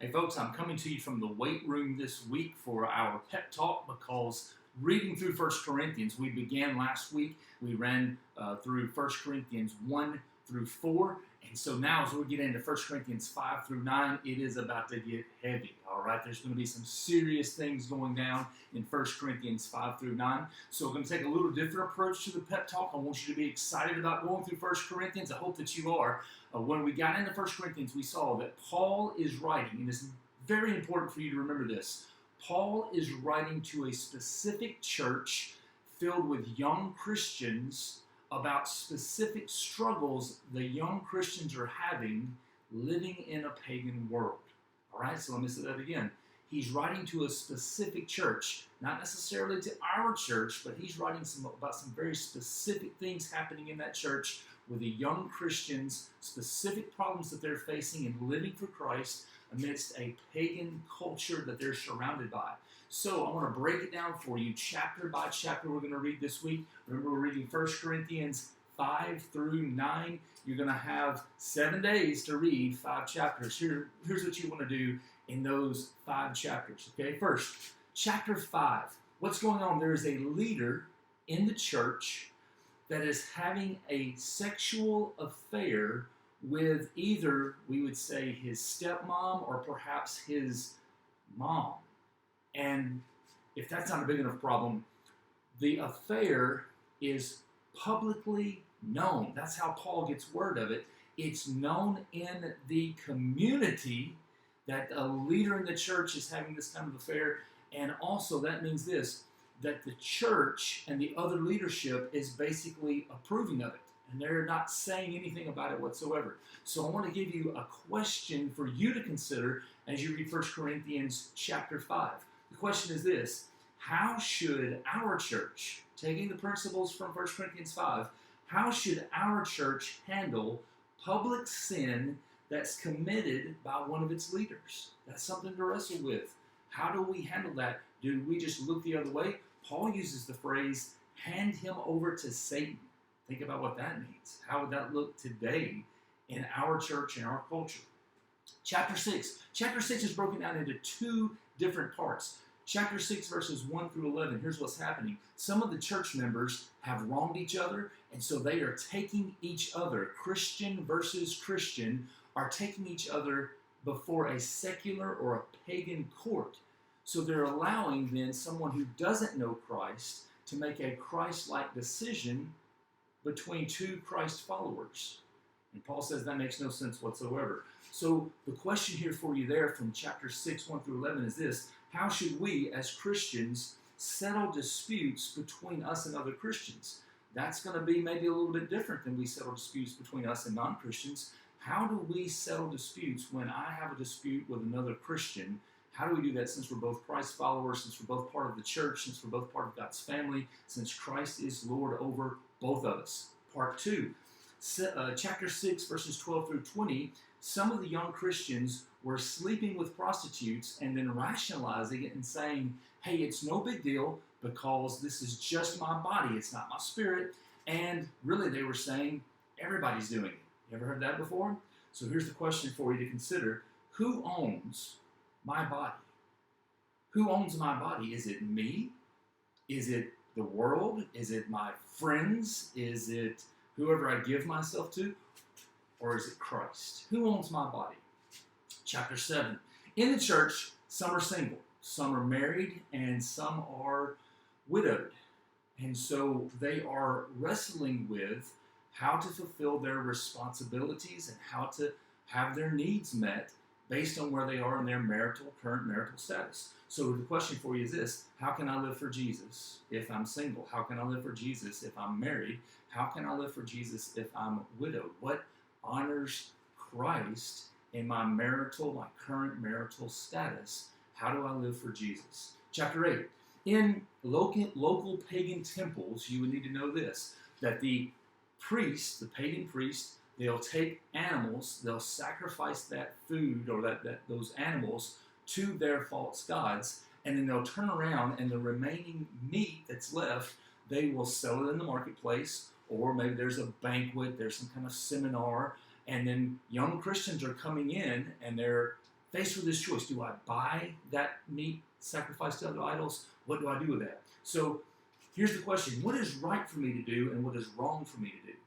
Hey folks, I'm coming to you from the weight room this week for our Pep Talk because reading through 1 Corinthians, we began last week. We ran through 1 Corinthians 1 through 4. And so now as we get into 1 Corinthians 5 through 9, it is about to get heavy, all right? There's going to be some serious things going down in 1 Corinthians 5 through 9. So we're going to take a little different approach to the Pep Talk. I want you to be excited about going through 1 Corinthians. I hope that you are. When we got into 1 Corinthians, we saw that Paul is writing, and it's very important for you to remember this. Paul is writing to a specific church filled with young Christians about specific struggles the young Christians are having living in a pagan world. All right, so let me say that again. He's writing to a specific church, not necessarily to our church, but he's writing about some very specific things happening in that church with the young Christians, specific problems that they're facing in living for Christ amidst a pagan culture that they're surrounded by. So I want to break it down for you chapter by chapter we're going to read this week. Remember, we're reading 1 Corinthians 5 through 9. You're going to have 7 days to read 5 chapters. Here's what you want to do in those 5 chapters. Okay, first, chapter 5. What's going on? There is a leader in the church that is having a sexual affair with either, we would say, his stepmom or perhaps his mom. And if that's not a big enough problem, the affair is publicly known. That's how Paul gets word of it. It's known in the community that a leader in the church is having this kind of affair. And also that means this, that the church and the other leadership is basically approving of it. And they're not saying anything about it whatsoever. So I want to give you a question for you to consider as you read 1 Corinthians chapter 5. The question is this: how should our church, taking the principles from 1 Corinthians 5, how should our church handle public sin that's committed by one of its leaders? That's something to wrestle with. How do we handle that? Do we just look the other way? Paul uses the phrase, hand him over to Satan. Think about what that means. How would that look today in our church and our culture? Chapter 6. Chapter 6 is broken down into 2 different parts. Chapter 6, verses 1 through 11. Here's what's happening. Some of the church members have wronged each other, and so they are taking each other, Christian versus Christian, are taking each other before a secular or a pagan court. So they're allowing then someone who doesn't know Christ to make a Christ-like decision between 2 Christ followers. And Paul says that makes no sense whatsoever. So the question here for you there from chapter 6, 1 through 11 is this: how should we as Christians settle disputes between us and other Christians? That's going to be maybe a little bit different than we settle disputes between us and non-Christians. How do we settle disputes when I have a dispute with another Christian? How do we do that since we're both Christ followers, since we're both part of the church, since we're both part of God's family, since Christ is Lord over both of us? Part 2, chapter 6, verses 12 through 20, some of the young Christians were sleeping with prostitutes and then rationalizing it and saying, hey, it's no big deal because this is just my body, it's not my spirit. And really they were saying, everybody's doing it. You ever heard that before? So here's the question for you to consider. Who owns my body? Who owns my body? Is it me? Is it the world? Is it my friends? Is it whoever I give myself to? Or is it Christ? Who owns my body? Chapter 7. In the church, some are single, some are married, and some are widowed. And so they are wrestling with how to fulfill their responsibilities and how to have their needs met based on where they are in their current marital status. So the question for you is this: how can I live for Jesus if I'm single? How can I live for Jesus if I'm married? How can I live for Jesus if I'm widowed? What honors Christ in my current marital status? How do I live for Jesus? Chapter 8. In local pagan temples, you would need to know this, that the pagan priest, they'll take animals, they'll sacrifice that food or those animals to their false gods, and then they'll turn around and the remaining meat that's left, they will sell it in the marketplace, or maybe there's a banquet, there's some kind of seminar, and then young Christians are coming in and they're faced with this choice. Do I buy that meat sacrificed to other idols? What do I do with that? So here's the question. What is right for me to do and what is wrong for me to do?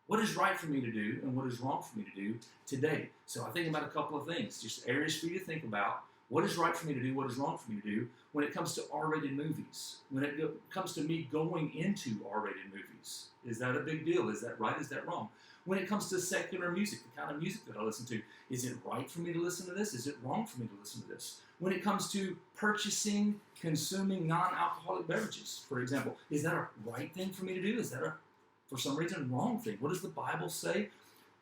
What is right for me to do and what is wrong for me to do today? So I think about a couple of things, just areas for you to think about. What is right for me to do? What is wrong for me to do when it comes to R-rated movies? When it comes to me going into R-rated movies, is that a big deal? Is that right? Is that wrong? When it comes to secular music, the kind of music that I listen to, is it right for me to listen to this? Is it wrong for me to listen to this? When it comes to purchasing, consuming non-alcoholic beverages, for example, is that a right thing for me to do? Is that a, for some reason, wrong thing? What does the Bible say?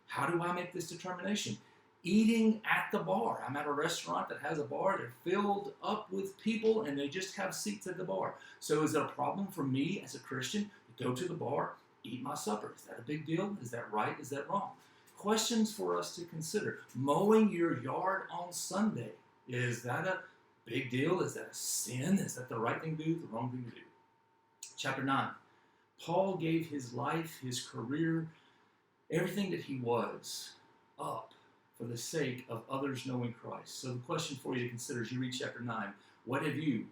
How do I make this determination? Eating at the bar. I'm at a restaurant that has a bar. They're filled up with people and they just have seats at the bar. So is it a problem for me as a Christian to go to the bar, eat my supper? Is that a big deal? Is that right? Is that wrong? Questions for us to consider. Mowing your yard on Sunday. Is that a big deal? Is that a sin? Is that the right thing to do? The wrong thing to do? Chapter 9. Paul gave his life, his career, everything that he was up for the sake of others knowing Christ. So the question for you to consider as you read chapter 9, what have you,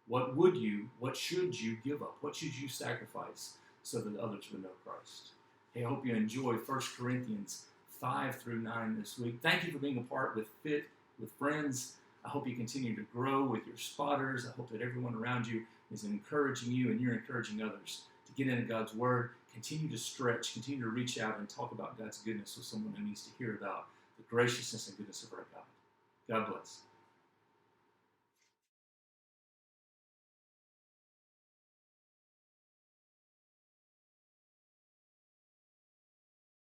what would you, what should you give up? What should you sacrifice so that others would know Christ? Hey, I hope you enjoy 1 Corinthians 5 through 9 this week. Thank you for being a part with Fit, with friends. I hope you continue to grow with your spotters. I hope that everyone around you is encouraging you and you're encouraging others to get into God's Word, continue to stretch, continue to reach out and talk about God's goodness with someone who needs to hear about the graciousness and goodness of our God. God bless.